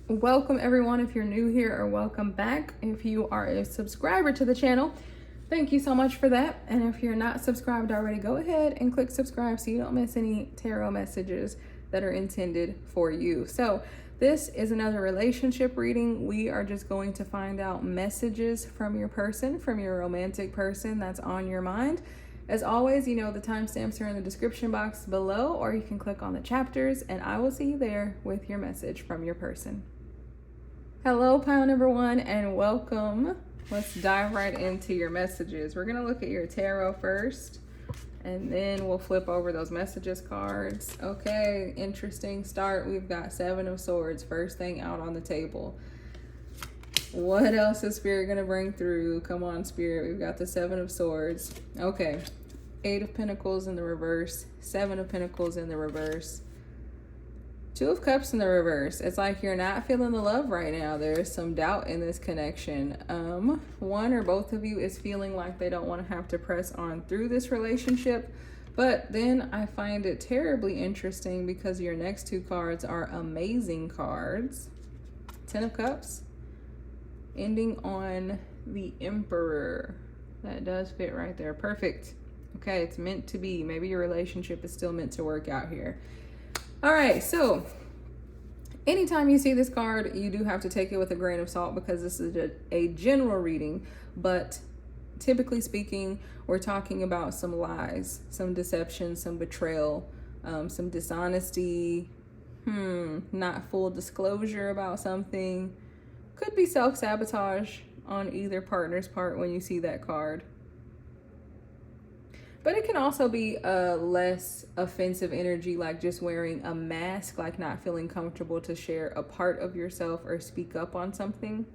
Welcome everyone if you're new here, or welcome back if you are a subscriber to the channel. Thank you so much for that. And if you're not subscribed already, go ahead and click subscribe so you don't miss any tarot messages that are intended for you. So this is another relationship reading. We are just going to find out messages from your person, from your romantic person that's on your mind. As always, the timestamps are in the description box below, or you can click on the chapters and I will see you there with your message from your person. Hello, pile number one, and welcome. Let's dive right into your messages. We're going to look at your tarot first, and then we'll flip over those messages cards. Okay, interesting start. We've got Seven of Swords, first thing out on the table. What else is Spirit going to bring through? Come on, Spirit. We've got the Seven of Swords. Okay, Eight of Pentacles in the reverse, Seven of Pentacles in the reverse. Two of Cups in the reverse. It's like you're not feeling the love right now. There's some doubt in this connection. One or both of you is feeling like they don't want to have to press on through this relationship. But then I find it terribly interesting because your next two cards are amazing cards. Ten of Cups, ending on the Emperor. That does fit right there. Perfect. Okay, it's meant to be. Maybe your relationship is still meant to work out here. All right, so anytime you see this card, you do have to take it with a grain of salt because this is a general reading, but typically speaking, we're talking about some lies, some deception, some betrayal, some dishonesty, not full disclosure about something. Could be self-sabotage on either partner's part when you see that card. But it can also be a less offensive energy, like just wearing a mask, like not feeling comfortable to share a part of yourself or speak up on something.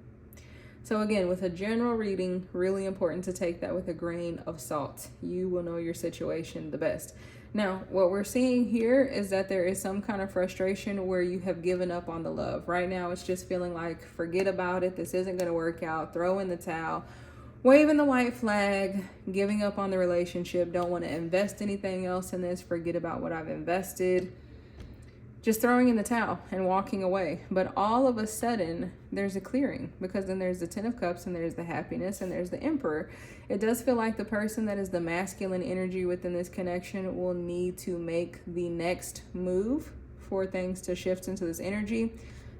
So again, with a general reading, really important to take that with a grain of salt. You will know your situation the best. Now, what we're seeing here is that there is some kind of frustration where you have given up on the love. Right now, it's just feeling like, forget about it. This isn't going to work out. Throw in the towel. Waving the white flag, giving up on the relationship, don't want to invest anything else in this, forget about what I've invested, just throwing in the towel and walking away. But all of a sudden, there's a clearing, because then there's the Ten of Cups and there's the happiness and there's the Emperor. It does feel like the person that is the masculine energy within this connection will need to make the next move for things to shift into this energy.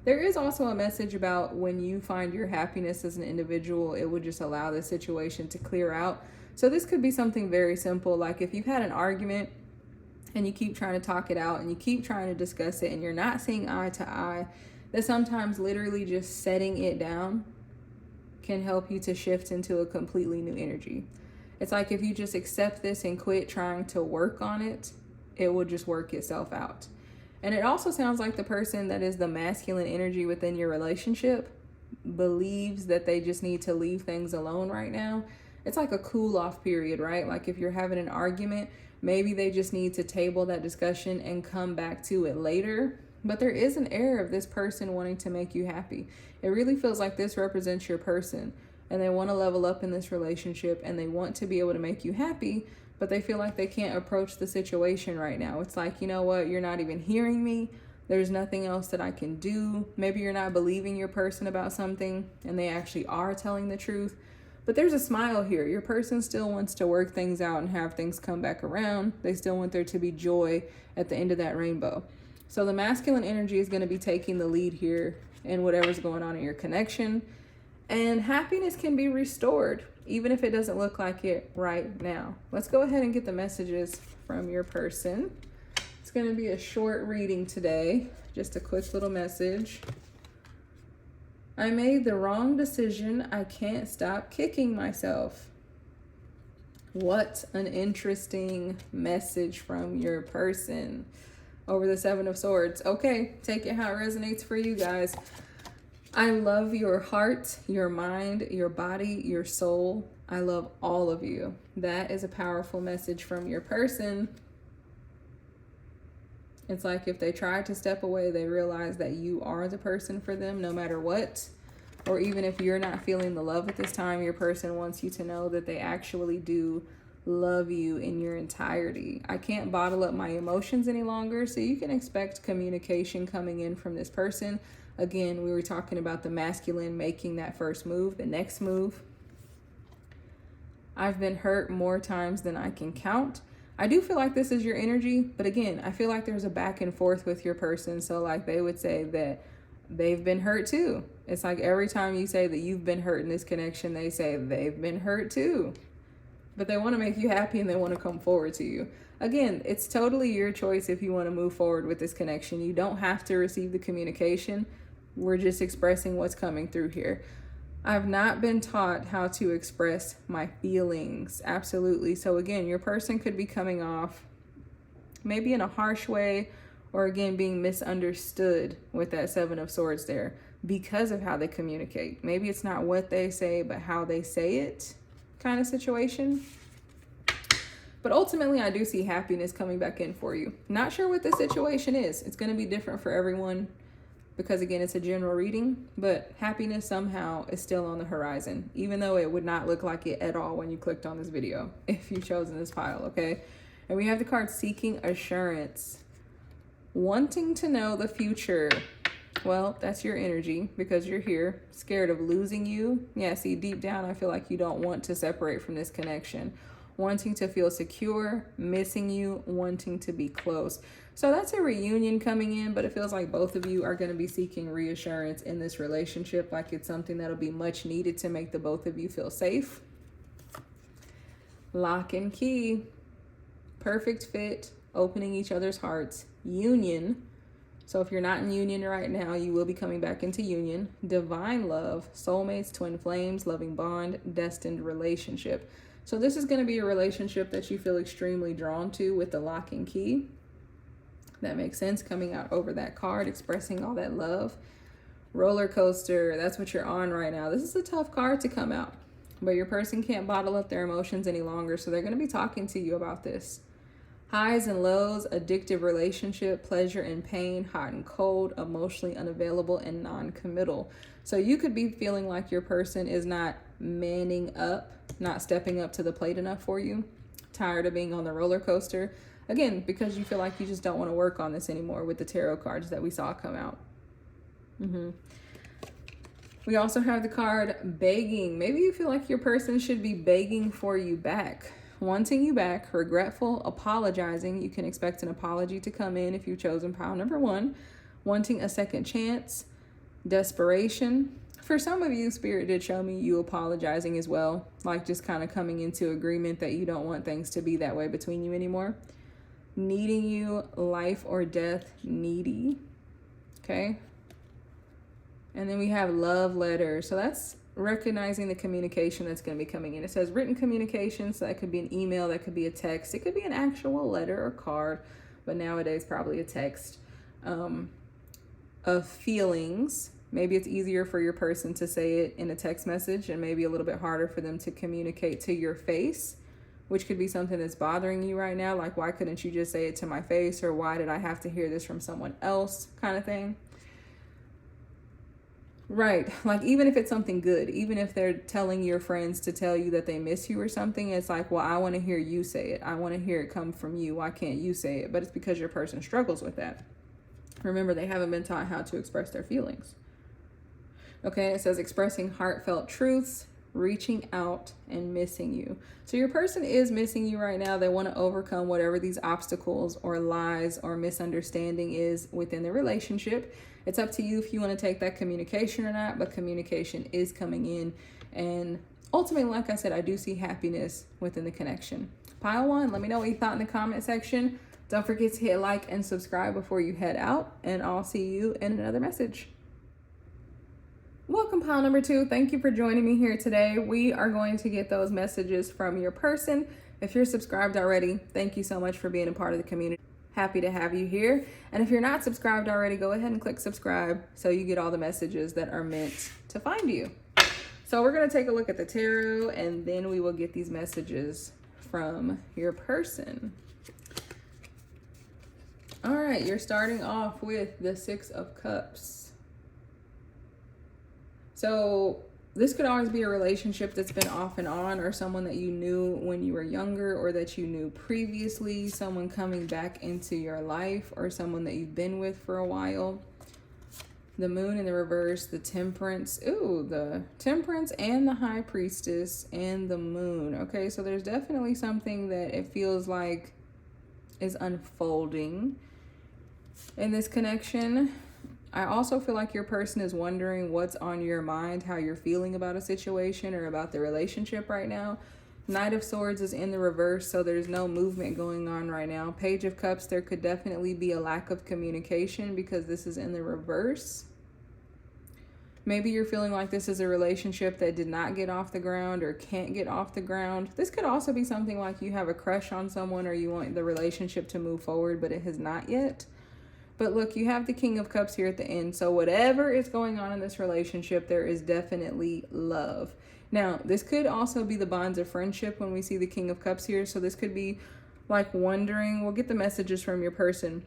There is also a message about when you find your happiness as an individual, it would just allow the situation to clear out. So this could be something very simple, like if you've had an argument and you keep trying to talk it out and you keep trying to discuss it and you're not seeing eye to eye, that sometimes literally just setting it down can help you to shift into a completely new energy. It's like if you just accept this and quit trying to work on it, it will just work itself out. And it also sounds like the person that is the masculine energy within your relationship believes that they just need to leave things alone right now. It's like a cool off period, right? Like if you're having an argument, maybe they just need to table that discussion and come back to it later. But there is an air of this person wanting to make you happy. It really feels like this represents your person and they want to level up in this relationship and they want to be able to make you happy, but they feel like they can't approach the situation right now. It's like, you know what, you're not even hearing me. There's nothing else that I can do. Maybe you're not believing your person about something and they actually are telling the truth. But there's a smile here. Your person still wants to work things out and have things come back around. They still want there to be joy at the end of that rainbow. So the masculine energy is going to be taking the lead here in whatever's going on in your connection. And happiness can be restored, even if it doesn't look like it right now. Let's go ahead and get the messages from your person. It's going to be a short reading today, just a quick little message. I made the wrong decision. I can't stop kicking myself. What an interesting message from your person over the Seven of Swords. Okay, take it how it resonates for you guys. I love your heart, your mind, your body, your soul. I love all of you. That is a powerful message from your person. It's like if they try to step away, they realize that you are the person for them no matter what. Or even if you're not feeling the love at this time, your person wants you to know that they actually do love you in your entirety. I can't bottle up my emotions any longer, so you can expect communication coming in from this person. Again, we were talking about the masculine making that first move, the next move. I've been hurt more times than I can count. I do feel like this is your energy, but again, I feel like there's a back and forth with your person. So like they would say that they've been hurt too. It's like every time you say that you've been hurt in this connection, they say they've been hurt too. But they want to make you happy and they want to come forward to you. Again, it's totally your choice if you want to move forward with this connection. You don't have to receive the communication. We're just expressing what's coming through here. I've not been taught how to express my feelings. Absolutely. So again, your person could be coming off maybe in a harsh way, or again, being misunderstood with that Seven of Swords there because of how they communicate. Maybe it's not what they say, but how they say it kind of situation. But ultimately, I do see happiness coming back in for you. Not sure what the situation is. It's going to be different for everyone because, again, it's a general reading. But happiness somehow is still on the horizon, even though it would not look like it at all when you clicked on this video, if you've chosen this pile, okay? And we have the card Seeking Assurance. Wanting to know the future. Well, that's your energy because you're here, scared of losing you. Yeah, see, deep down, I feel like you don't want to separate from this connection. Wanting to feel secure, missing you, wanting to be close. So that's a reunion coming in, but it feels like both of you are going to be seeking reassurance in this relationship, like it's something that'll be much needed to make the both of you feel safe. Lock and key. Perfect fit, opening each other's hearts. Union. So if you're not in union right now, you will be coming back into union. Divine love, soulmates, twin flames, loving bond, destined relationship. So this is going to be a relationship that you feel extremely drawn to with the lock and key. That makes sense, coming out over that card, expressing all that love. Roller coaster, that's what you're on right now. This is a tough card to come out, but your person can't bottle up their emotions any longer, so they're going to be talking to you about this. Highs and lows, addictive relationship, pleasure and pain, hot and cold, emotionally unavailable, and non-committal. So you could be feeling like your person is not manning up, not stepping up to the plate enough for you, tired of being on the roller coaster. Again, because you feel like you just don't want to work on this anymore with the tarot cards that we saw come out. We also have the card begging. Maybe you feel like your person should be begging for you back. Wanting you back, regretful, apologizing. You can expect an apology to come in if you've chosen pile number 1. Wanting a second chance, desperation. For some of you, Spirit did show me you apologizing as well, like just kind of coming into agreement that you don't want things to be that way between you anymore. Needing you, life or death, needy. Okay. And then we have love letters. So that's recognizing the communication that's going to be coming in. It says written communication, so that could be an email, that could be a text, it could be an actual letter or card, but nowadays probably a text of feelings. Maybe it's easier for your person to say it in a text message and maybe a little bit harder for them to communicate to your face, which could be something that's bothering you right now, like why couldn't you just say it to my face, or why did I have to hear this from someone else, kind of thing. Right. Like even if it's something good, even if they're telling your friends to tell you that they miss you or something, it's like, well, I want to hear you say it. I want to hear it come from you. Why can't you say it? But it's because your person struggles with that. Remember, they haven't been taught how to express their feelings. Okay. It says expressing heartfelt truths, reaching out, and missing you. So your person is missing you right now. They want to overcome whatever these obstacles or lies or misunderstanding is within the relationship. It's up to you if you want to take that communication or not, but communication is coming in. And ultimately, like I said, I do see happiness within the connection. Pile 1, let me know what you thought in the comment section. Don't forget to hit like and subscribe before you head out, and I'll see you in another message. Welcome, pile number 2. Thank you for joining me here today. We are going to get those messages from your person. If you're subscribed already, thank you so much for being a part of the community. Happy to have you here. And if you're not subscribed already, go ahead and click subscribe so you get all the messages that are meant to find you. So we're going to take a look at the tarot, and then we will get these messages from your person. All right, you're starting off with the 6 of Cups. So this could always be a relationship that's been off and on, or someone that you knew when you were younger or that you knew previously, someone coming back into your life, or someone that you've been with for a while. The moon in the reverse, the temperance. Ooh, the temperance and the high priestess and the moon. Okay, so there's definitely something that it feels like is unfolding in this connection. I also feel like your person is wondering what's on your mind, how you're feeling about a situation or about the relationship right now. Knight of Swords is in the reverse, so there's no movement going on right now. Page of Cups, there could definitely be a lack of communication because this is in the reverse. Maybe you're feeling like this is a relationship that did not get off the ground or can't get off the ground. This could also be something like you have a crush on someone or you want the relationship to move forward, but it has not yet. But look, you have the King of Cups here at the end. So whatever is going on in this relationship, there is definitely love. Now, this could also be the bonds of friendship when we see the King of Cups here. So this could be like wondering, we'll get the messages from your person.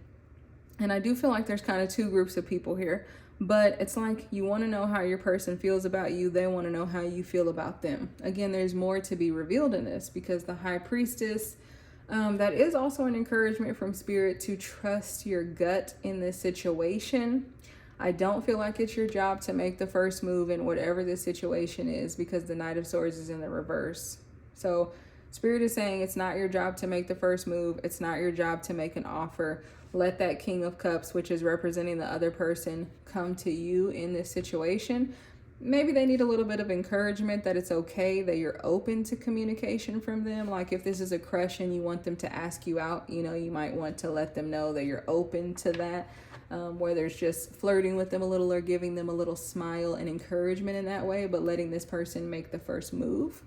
And I do feel like there's kind of two groups of people here. But it's like you want to know how your person feels about you. They want to know how you feel about them. Again, there's more to be revealed in this because the High Priestess, that is also an encouragement from Spirit to trust your gut in this situation. I don't feel like it's your job to make the first move in whatever this situation is because the Knight of Swords is in the reverse. So Spirit is saying it's not your job to make the first move. It's not your job to make an offer. Let that King of Cups, which is representing the other person, come to you in this situation. Maybe they need a little bit of encouragement that it's okay, that you're open to communication from them. Like if this is a crush and you want them to ask you out, you know, you might want to let them know that you're open to that, whether it's just flirting with them a little or giving them a little smile and encouragement in that way, but letting this person make the first move.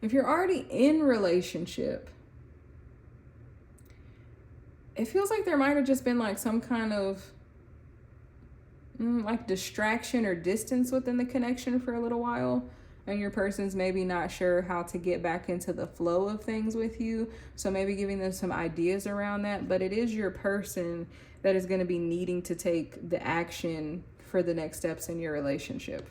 If you're already in relationship, it feels like there might have just been like some kind of like distraction or distance within the connection for a little while. And your person's maybe not sure how to get back into the flow of things with you. So maybe giving them some ideas around that. But it is your person that is going to be needing to take the action for the next steps in your relationship.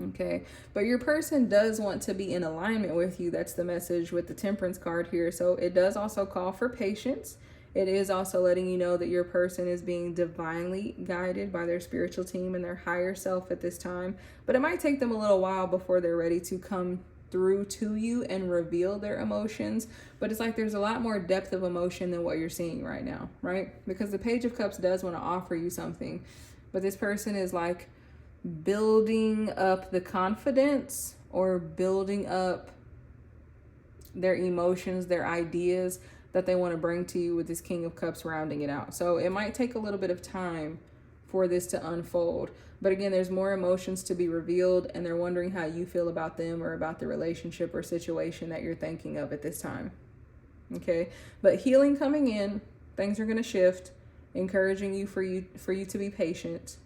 Okay, but your person does want to be in alignment with you. That's the message with the Temperance card here. So it does also call for patience. It is also letting you know that your person is being divinely guided by their spiritual team and their higher self at this time. But it might take them a little while before they're ready to come through to you and reveal their emotions. But it's like there's a lot more depth of emotion than what you're seeing right now, right? Because the Page of Cups does want to offer you something. But this person is like building up the confidence or building up their emotions, their ideas that they want to bring to you with this King of Cups rounding it out. So it might take a little bit of time for this to unfold. But again, there's more emotions to be revealed and they're wondering how you feel about them or about the relationship or situation that you're thinking of at this time. Okay, but healing coming in, things are going to shift, encouraging you for you to be patient.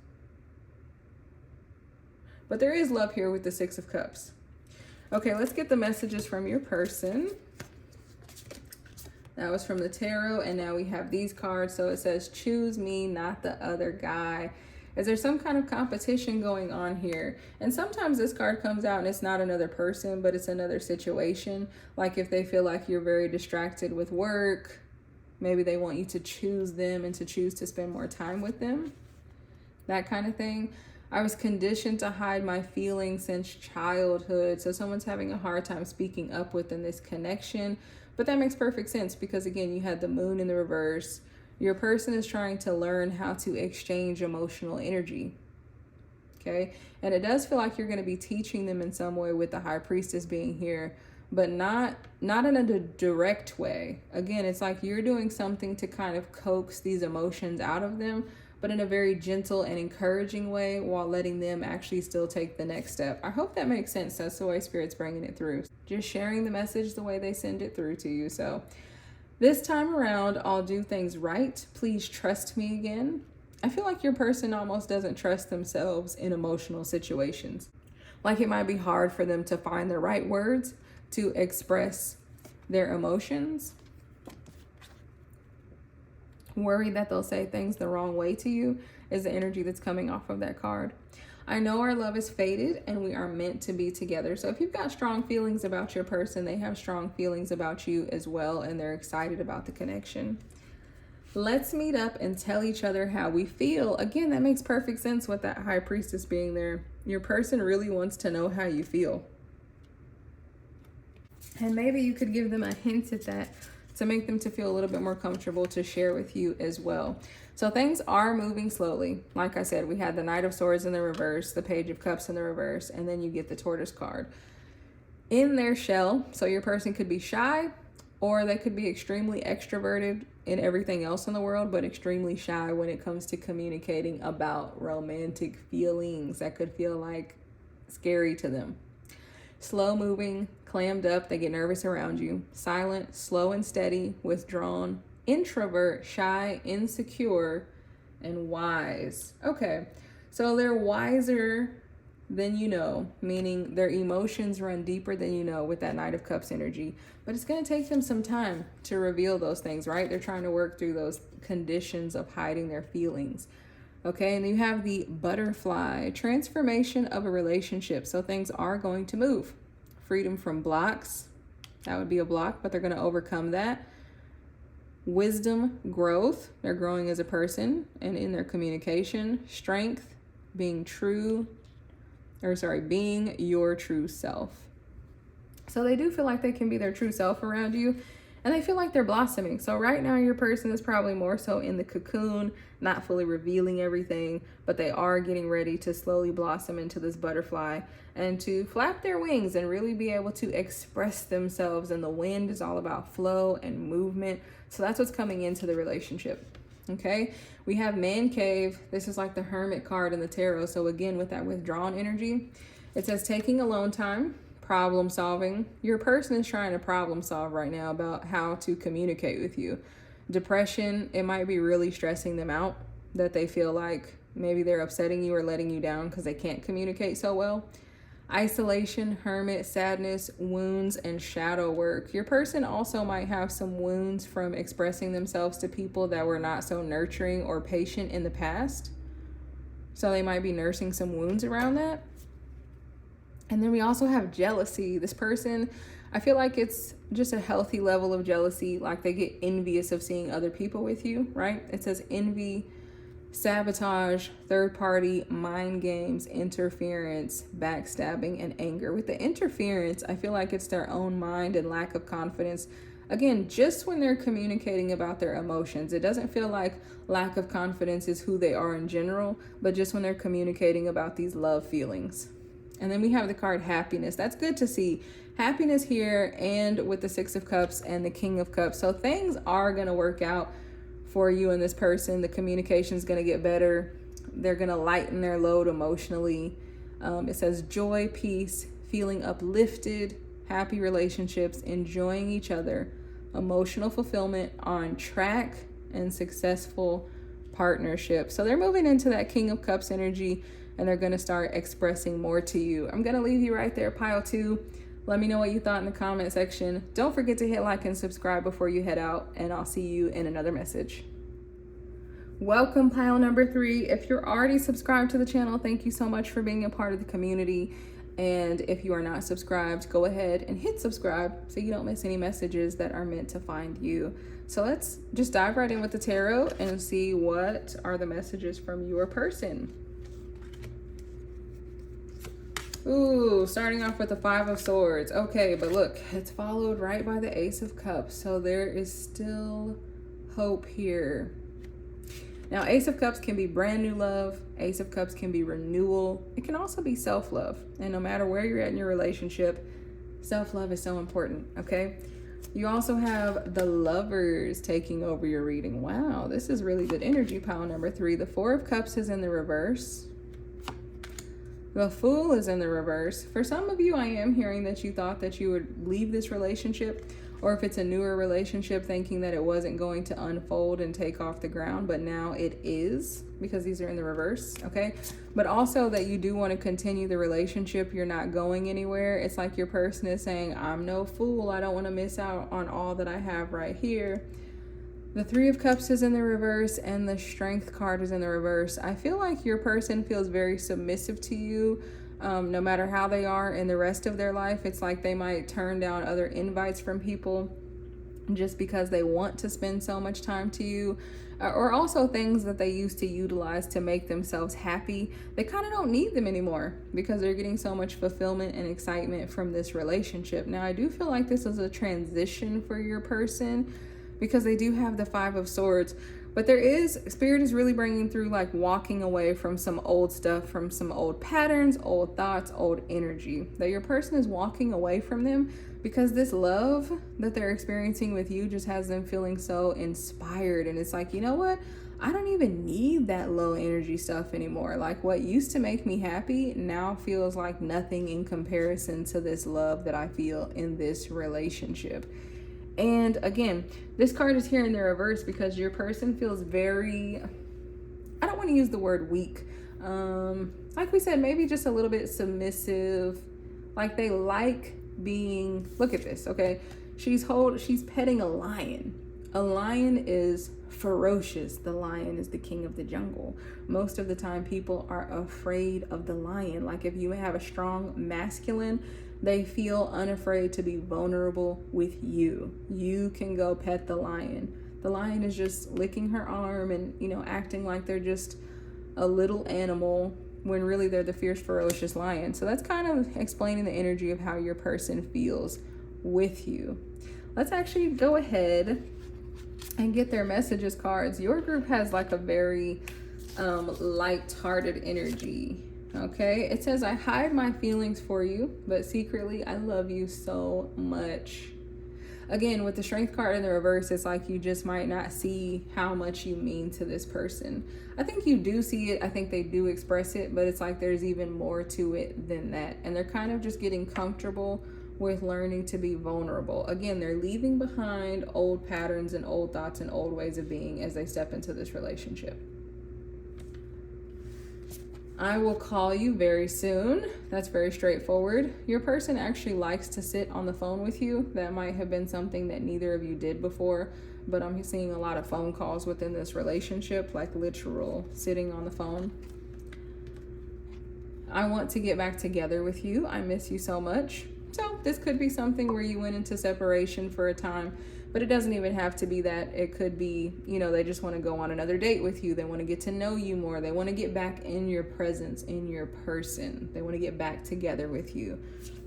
But there is love here with the Six of Cups. Okay, let's get the messages from your person. That was from the tarot, and now we have these cards. So it says, choose me, not the other guy. Is there some kind of competition going on here? And sometimes this card comes out and it's not another person, but it's another situation. Like if they feel like you're very distracted with work, maybe they want you to choose them and to choose to spend more time with them. That kind of thing. I was conditioned to hide my feelings since childhood. So someone's having a hard time speaking up within this connection. But that makes perfect sense because, again, you had the moon in the reverse. Your person is trying to learn how to exchange emotional energy. Okay? And it does feel like you're going to be teaching them in some way with the High Priestess being here, but not in a direct way. Again, it's like you're doing something to kind of coax these emotions out of them, but in a very gentle and encouraging way while letting them actually still take the next step. I hope that makes sense. That's the way Spirit's bringing it through. Just sharing the message the way they send it through to you. So this time around, I'll do things right. Please trust me again. I feel like your person almost doesn't trust themselves in emotional situations. Like it might be hard for them to find the right words to express their emotions. Worried that they'll say things the wrong way to you is the energy that's coming off of that card. I know our love is fated and we are meant to be together. So if you've got strong feelings about your person, they have strong feelings about you as well, and they're excited about the connection. Let's meet up and tell each other how we feel. Again, that makes perfect sense with that High Priestess being there. Your person really wants to know how you feel. And maybe you could give them a hint at that to make them to feel a little bit more comfortable to share with you as well. So things are moving slowly. Like I said, we had the Knight of Swords in the reverse, the Page of Cups in the reverse, and then you get the Tortoise card. In their shell, so your person could be shy, or they could be extremely extroverted in everything else in the world, but extremely shy when it comes to communicating about romantic feelings that could feel like scary to them. Slow moving, clammed up, they get nervous around you. Silent, slow and steady, withdrawn, introvert, shy, insecure, and wise. Okay, so they're wiser than you know, meaning their emotions run deeper than you know with that Knight of Cups energy. But it's going to take them some time to reveal those things, right? They're trying to work through those conditions of hiding their feelings. Okay, and you have the Butterfly, transformation of a relationship. So things are going to move. Freedom from blocks, that would be a block, but they're going to overcome that. Wisdom, growth, they're growing as a person and in their communication. Strength, being your true self. So they do feel like they can be their true self around you, and they feel like they're blossoming. So right now your person is probably more so in the cocoon, not fully revealing everything, but they are getting ready to slowly blossom into this butterfly and to flap their wings and really be able to express themselves. And the wind is all about flow and movement. So that's what's coming into the relationship. Okay, we have Man Cave. This is like the Hermit card in the tarot. So again, with that withdrawn energy, it says taking alone time, problem solving. Your person is trying to problem solve right now about how to communicate with you. Depression, it might be really stressing them out that they feel like maybe they're upsetting you or letting you down because they can't communicate so well. Isolation, hermit, sadness, wounds, and shadow work. Your person also might have some wounds from expressing themselves to people that were not so nurturing or patient in the past. So they might be nursing some wounds around that. And then we also have jealousy. This person, I feel like it's just a healthy level of jealousy. Like they get envious of seeing other people with you, right? It says envy, sabotage, third party, mind games, interference, backstabbing, and anger. With the interference, I feel like it's their own mind and lack of confidence. Again, just when they're communicating about their emotions, it doesn't feel like lack of confidence is who they are in general, but just when they're communicating about these love feelings. And then we have the card happiness. That's good to see. Happiness here, and with the Six of Cups and the King of Cups. So things are going to work out for you and this person. The communication is going to get better. They're going to lighten their load emotionally. It says joy, peace, feeling uplifted, happy relationships, enjoying each other, emotional fulfillment, on track, and successful partnership. So they're moving into that King of Cups energy, and they're going to start expressing more to you. I'm going to leave you right there, pile 2. Let me know what you thought in the comment section. Don't forget to hit like and subscribe before you head out, and I'll see you in another message. Welcome, pile number 3. If you're already subscribed to the channel, thank you so much for being a part of the community. And if you are not subscribed, go ahead and hit subscribe so you don't miss any messages that are meant to find you. So let's just dive right in with the tarot and see what are the messages from your person. Ooh, starting off with the Five of Swords. Okay, but look, it's followed right by the Ace of Cups. So there is still hope here. Now, Ace of Cups can be brand new love. Ace of Cups can be renewal. It can also be self-love. And no matter where you're at in your relationship, self-love is so important, okay? You also have the Lovers taking over your reading. Wow, this is really good energy, pile number 3. The Four of Cups is in the reverse. The Fool is in the reverse. For some of you, I am hearing that you thought that you would leave this relationship, or if it's a newer relationship, thinking that it wasn't going to unfold and take off the ground, but now it is, because these are in the reverse, okay? But also that you do want to continue the relationship. You're not going anywhere. It's like your person is saying, I'm no fool. I don't want to miss out on all that I have right here. The Three of Cups is in the reverse and the Strength card is in the reverse. I feel like your person feels very submissive to you, no matter how they are in the rest of their life. It's like they might turn down other invites from people just because they want to spend so much time to you, or also things that they used to utilize to make themselves happy. They kind of don't need them anymore because they're getting so much fulfillment and excitement from this relationship. Now, I do feel like this is a transition for your person because they do have the Five of Swords, but Spirit is really bringing through like walking away from some old stuff, from some old patterns, old thoughts, old energy, that your person is walking away from them because this love that they're experiencing with you just has them feeling so inspired. And it's like, you know what? I don't even need that low energy stuff anymore. Like what used to make me happy now feels like nothing in comparison to this love that I feel in this relationship. And again, this card is here in the reverse because your person feels very, I don't want to use the word weak. Like we said, maybe just a little bit submissive. Like they like being, look at this, okay? She's petting a lion. A lion is ferocious. The lion is the king of the jungle. Most of the time people are afraid of the lion. Like if you have a strong masculine, they feel unafraid to be vulnerable with you. You can go pet the lion. The lion is just licking her arm and, acting like they're just a little animal when really they're the fierce, ferocious lion. So that's kind of explaining the energy of how your person feels with you. Let's actually go ahead and get their messages cards. Your group has like a very light-hearted energy. Okay, it says, I hide my feelings for you, but secretly I love you so much. Again, with the Strength card in the reverse, it's like you just might not see how much you mean to this person. I think you do see it. I think they do express it, but it's like there's even more to it than that. And they're kind of just getting comfortable with learning to be vulnerable. Again, they're leaving behind old patterns and old thoughts and old ways of being as they step into this relationship. I will call you very soon. That's very straightforward. Your person actually likes to sit on the phone with you. That might have been something that neither of you did before, but I'm seeing a lot of phone calls within this relationship, like literal sitting on the phone. I want to get back together with you. I miss you so much. So this could be something where you went into separation for a time, but it doesn't even have to be that. It could be, they just want to go on another date with you. They want to get to know you more. They want to get back in your presence, in your person. They want to get back together with you.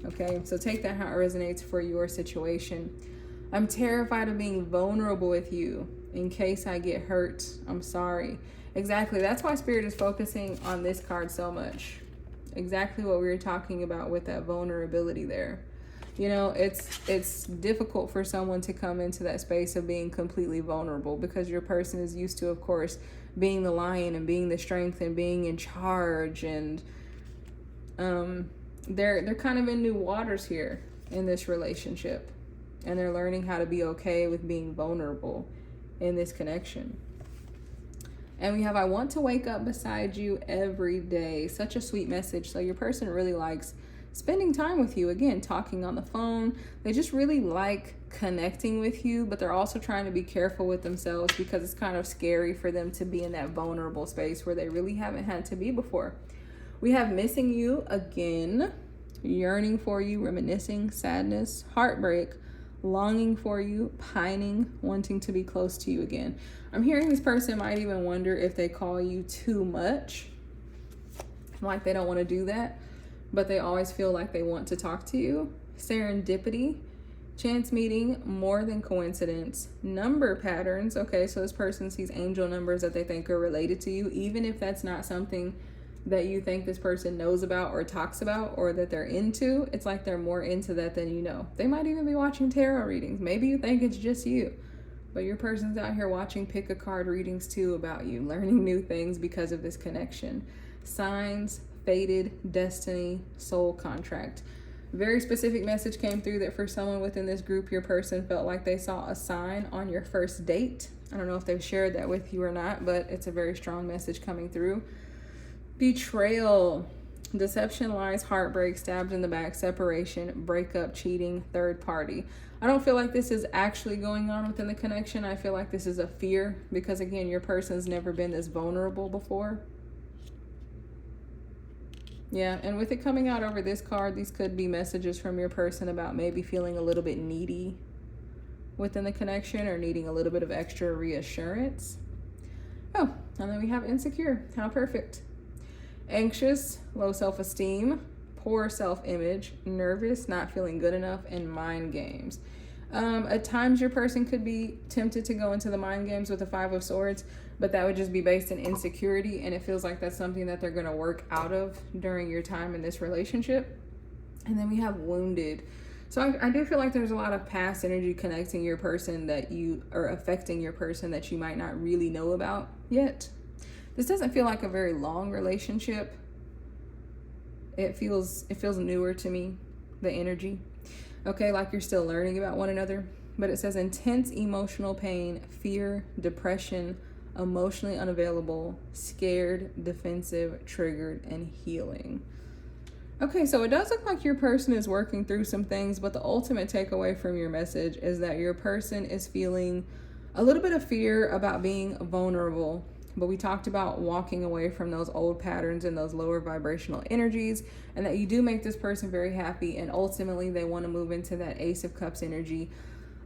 Okay, so take that how it resonates for your situation. I'm terrified of being vulnerable with you in case I get hurt. I'm sorry. Exactly. That's why Spirit is focusing on this card so much. Exactly what we were talking about with that vulnerability there. It's difficult for someone to come into that space of being completely vulnerable because your person is used to, of course, being the lion and being the strength and being in charge, and they're kind of in new waters here in this relationship, and they're learning how to be okay with being vulnerable in this connection. And we have, I want to wake up beside you every day. Such a sweet message. So your person really likes spending time with you. Again, talking on the phone. They just really like connecting with you, but they're also trying to be careful with themselves because it's kind of scary for them to be in that vulnerable space where they really haven't had to be before. We have missing you again, yearning for you, reminiscing, sadness, heartbreak, longing for you, pining, wanting to be close to you again. I'm hearing this person might even wonder if they call you too much, like they don't want to do that, but they always feel like they want to talk to you. Serendipity, chance meeting, more than coincidence, number patterns. Okay, so this person sees angel numbers that they think are related to you, even if that's not something that you think this person knows about or talks about or that they're into. It's like they're more into that than you know. They might even be watching tarot readings. Maybe you think it's just you, but your person's out here watching pick a card readings too about you, learning new things because of this connection. Signs, fated, destiny, soul contract. Very specific message came through that for someone within this group, your person felt like they saw a sign on your first date. I don't know if they've shared that with you or not, but it's a very strong message coming through. Betrayal. Deception, lies, heartbreak, stabbed in the back, separation, breakup, cheating, third party. I don't feel like this is actually going on within the connection. I feel like this is a fear because, again, your person's never been this vulnerable before. Yeah, and with it coming out over this card, these could be messages from your person about maybe feeling a little bit needy within the connection or needing a little bit of extra reassurance. Oh, and then we have insecure. How perfect. Anxious, low self-esteem, poor self-image, nervous, not feeling good enough, and mind games. At times your person could be tempted to go into the mind games with the Five of Swords, but that would just be based in insecurity, and it feels like that's something that they're going to work out of during your time in this relationship. And then we have wounded. So I do feel like there's a lot of past energy connecting your person that you are affecting your person that you might not really know about yet. This doesn't feel like a very long relationship. It feels newer to me, the energy. Okay, like you're still learning about one another. But it says intense emotional pain, fear, depression, emotionally unavailable, scared, defensive, triggered, and healing. Okay, so it does look like your person is working through some things, but the ultimate takeaway from your message is that your person is feeling a little bit of fear about being vulnerable. But we talked about walking away from those old patterns and those lower vibrational energies, and that you do make this person very happy, and ultimately they want to move into that Ace of Cups energy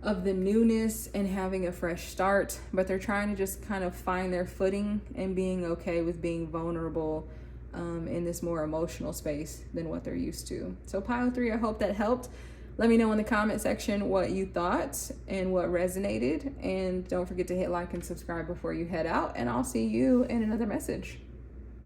of the newness and having a fresh start, but they're trying to just kind of find their footing and being okay with being vulnerable in this more emotional space than what they're used to. So pile 3, I hope that helped. Let me know in the comment section what you thought and what resonated. And don't forget to hit like and subscribe before you head out. And I'll see you in another message.